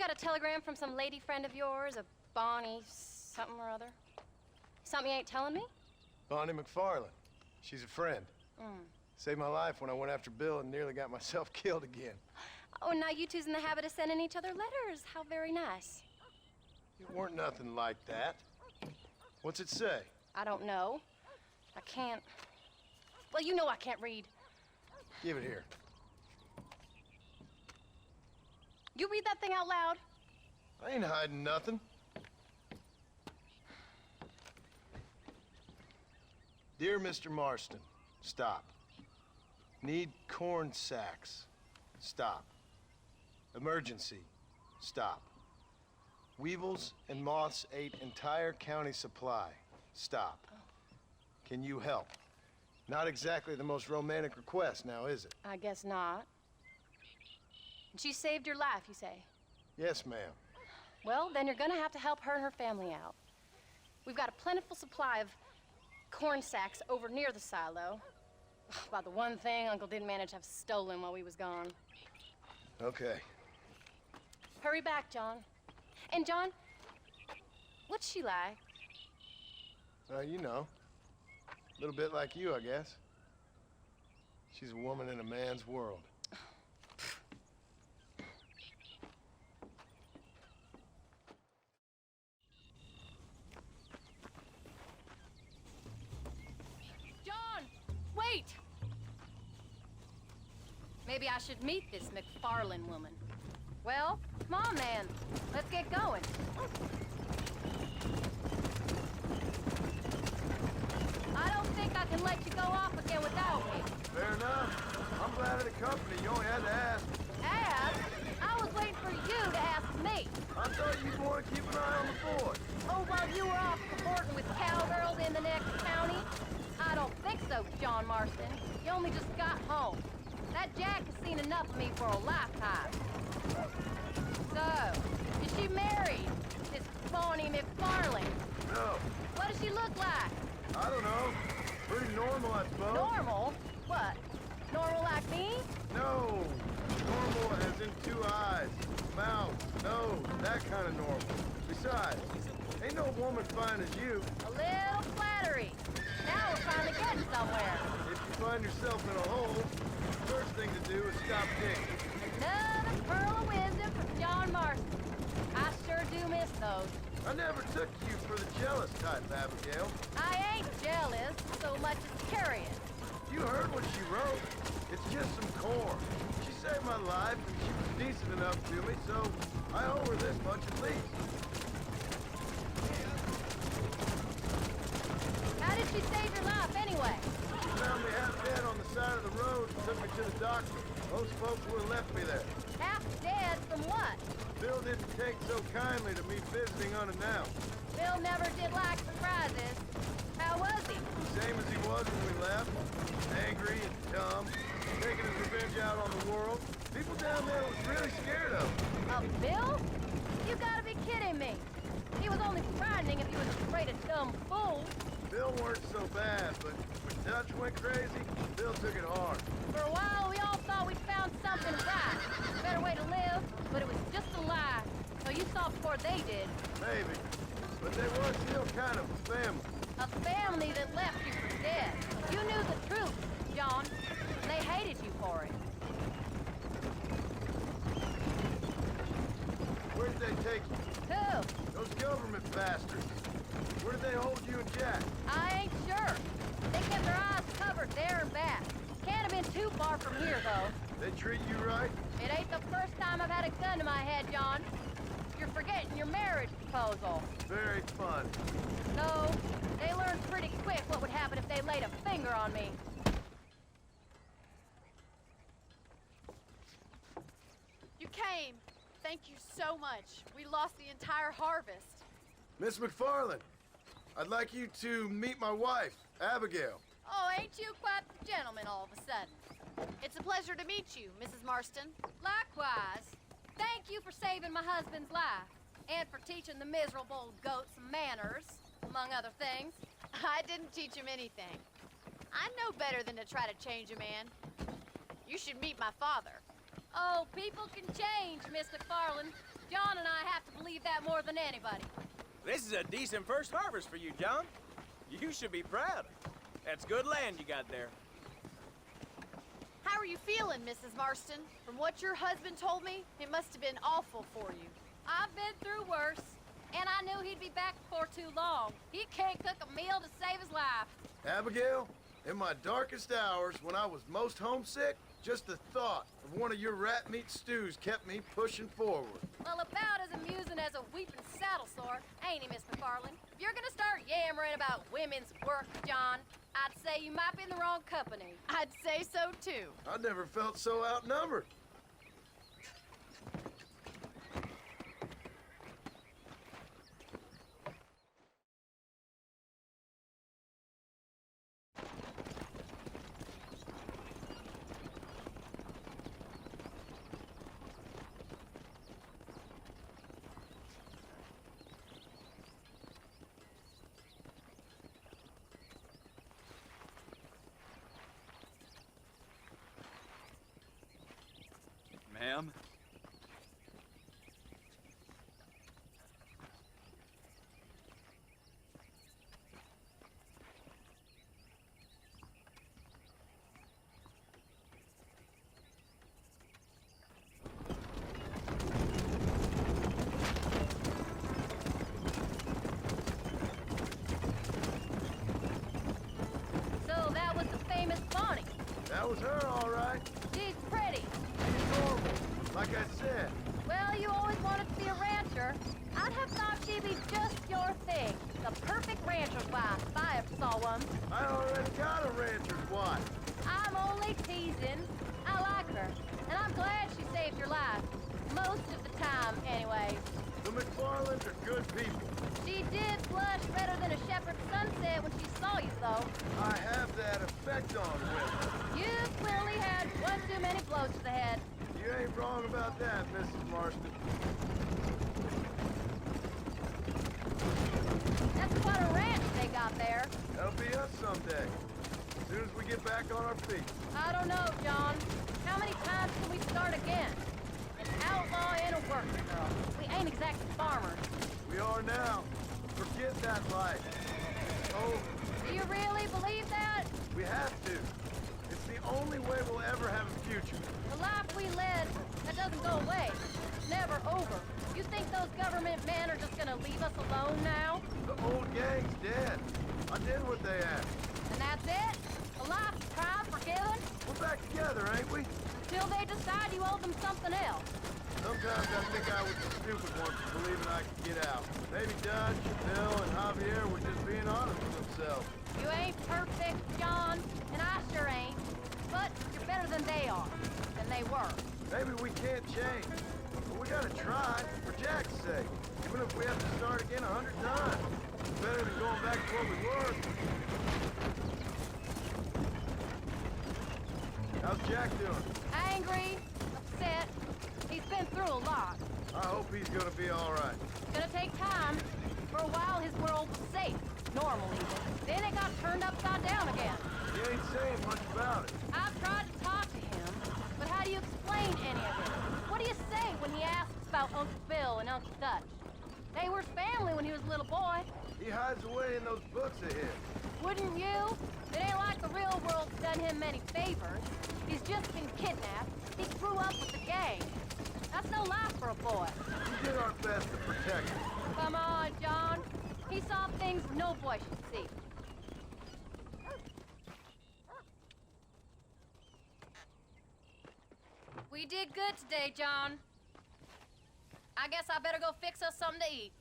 got a telegram from some lady friend of yours, a Bonnie something or other? Something you ain't telling me? Bonnie McFarland. She's a friend. Saved my life when I went after Bill and nearly got myself killed again. Oh, and now you two's in the habit of sending each other letters. How very nice. It weren't nothing like that. What's it say? I don't know. I can't... Well, you know I can't read. Give it here. You read that thing out loud? I ain't hiding nothing. Dear Mr. Marston, stop. Need corn sacks. Stop. Emergency. Stop. Weevils and moths ate entire county supply. Stop. Can you help? Not exactly the most romantic request now, is it? I guess not. She saved your life, you say? Yes, ma'am. Well, then you're gonna have to help her and her family out. We've got a plentiful supply of corn sacks over near the silo. About the one thing Uncle didn't manage to have stolen while we was gone. Okay. Hurry back, John. And John, what's she like? You know. A little bit like you, I guess. She's a woman in a man's world. John, wait! Maybe I should meet this McFarland woman. Well, come on, man. Let's get going. I don't think I can let you go off again without me. Fair enough. I'm glad of the company. You only had to ask. Ask? I was waiting for you to ask me. I thought you'd want to keep an eye on the board. Oh, while you were off cavorting with cowgirls in the next county? I don't think so, John Marston. You only just got home. That Jack has seen enough of me for a lifetime. So, is she married? This Bonnie McFarland? No. What does she look like? I don't know. Pretty normal, I suppose. Normal? What? Normal like me? No. Normal as in 2 eyes, mouth, nose, that kind of normal. Besides, ain't no woman fine as you. A little flattery. Now we're finally getting somewhere. If you find yourself in a hole, the first thing to do is stop digging. Another pearl of wisdom from John Marston. I sure do miss those. I never took you for the jealous type, Abigail. I ain't jealous so much as curious. You heard what she wrote. It's just some corn. She saved my life, and she was decent enough to me, so I owe her this much at least. How did she save your life anyway? She found me half dead on the side of the road and took me to the doctor. Most folks would have left me there. Half dead from what? Bill didn't take so kindly to me visiting unannounced. Bill never did like surprises. How was he? Same as he was when we left. Angry and dumb, taking his revenge out on the world. People down there was really scared of him. Of Bill? You gotta be kidding me. He was only frightening if he was afraid of dumb fools. Bill weren't so bad, but when Dutch went crazy, Bill took it hard. For a while, we all thought we'd found something right. A better way to live, but it was just a lie. So you saw before they did. Maybe. But they were still kind of a family. A family that left you for dead. You knew the truth, John, and they hated you for it. Where did they take you? Who? Those government bastards. Where did they hold you and Jack? I ain't sure. They kept their eyes covered there and back. Can't have been too far from here, though. They treat you right? It ain't the first time I've had a gun to my head, John. You're forgetting your marriage proposal. Very fun. No, they learned pretty quick what would happen if they laid a finger on me. You came. Thank you so much. We lost the entire harvest. Miss McFarland, I'd like you to meet my wife, Abigail. Oh, ain't you quite the gentleman all of a sudden? It's a pleasure to meet you, Mrs. Marston. Likewise. Thank you for saving my husband's life. And for teaching the miserable goats manners, among other things. I didn't teach him anything. I know better than to try to change a man. You should meet my father. Oh, people can change, Miss McFarland. John and I have to believe that more than anybody. This is a decent first harvest for you, John. You should be proud. That's good land you got there. How are you feeling, Mrs. Marston? From what your husband told me, it must have been awful for you. I've been through worse, and I knew he'd be back before too long. He can't cook a meal to save his life. Abigail, in my darkest hours, when I was most homesick, just the thought of one of your rat meat stews kept me pushing forward. Well, about as amusing as a weeping saddle sore, ain't he, Miss McFarland? If you're gonna start yammering about women's work, John, I'd say you might be in the wrong company. I'd say so, too. I never felt so outnumbered. Ma'am? So that was the famous Bonnie. That was her, all right. She's pretty. She's normal, like I said. Well, you always wanted to be a rancher. I'd have thought she'd be just your thing. The perfect rancher's wife, if I ever saw one. I already got a rancher's wife. I'm only teasing. I like her, and I'm glad she saved your life. Most of the time, anyway. The McFarlands are good people. She did blush redder than a shepherd's sunset when she saw you, though. I have that effect on women. You clearly had one too many blows to the head. You ain't wrong about that, Mrs. Marston. That's quite a ranch they got there. That'll be us someday. As soon as we get back on our feet. I don't know, John. How many times can we start again? An outlaw and a working girl. We ain't exactly farmers. We are now. Forget that life. Oh, Do you really believe that? we have to. It's the only way we'll ever have a future. The life we led, that doesn't go away. It's never over. You think those government men are just gonna leave us alone now? The old gang's dead. I did what they asked. And that's it? A life tried, forgiven? We're back together, ain't we? Till they decide you owe them something else. Sometimes I think I was the stupid one for believing I could get out. Maybe Dutch, Bill, and Javier were just being honest with themselves. You ain't perfect, John, and I sure ain't. But you're better than they are. Than they were. Maybe we can't change. But we gotta try, for Jack's sake. Even if we have to start again 100 times. It's better than going back to what we were. How's Jack doing? Angry, upset. He's been through a lot. I hope he's gonna be all right. It's gonna take time. For a while, his world was safe. Normal, even. Then it got turned upside down again. He ain't saying much about it. I've tried to talk to him, but how do you explain any of it? What do you say when he asks about Uncle Bill and Uncle Dutch? They were his family when he was a little boy. He hides away in those books of his. Wouldn't you? It ain't like the real world's done him many favors. He's just been kidnapped. He grew up with the gang. That's no life for a boy. We did our best to protect him. Come on, John. He saw things no boy should see. We did good today, John. I guess I better go fix us something to eat.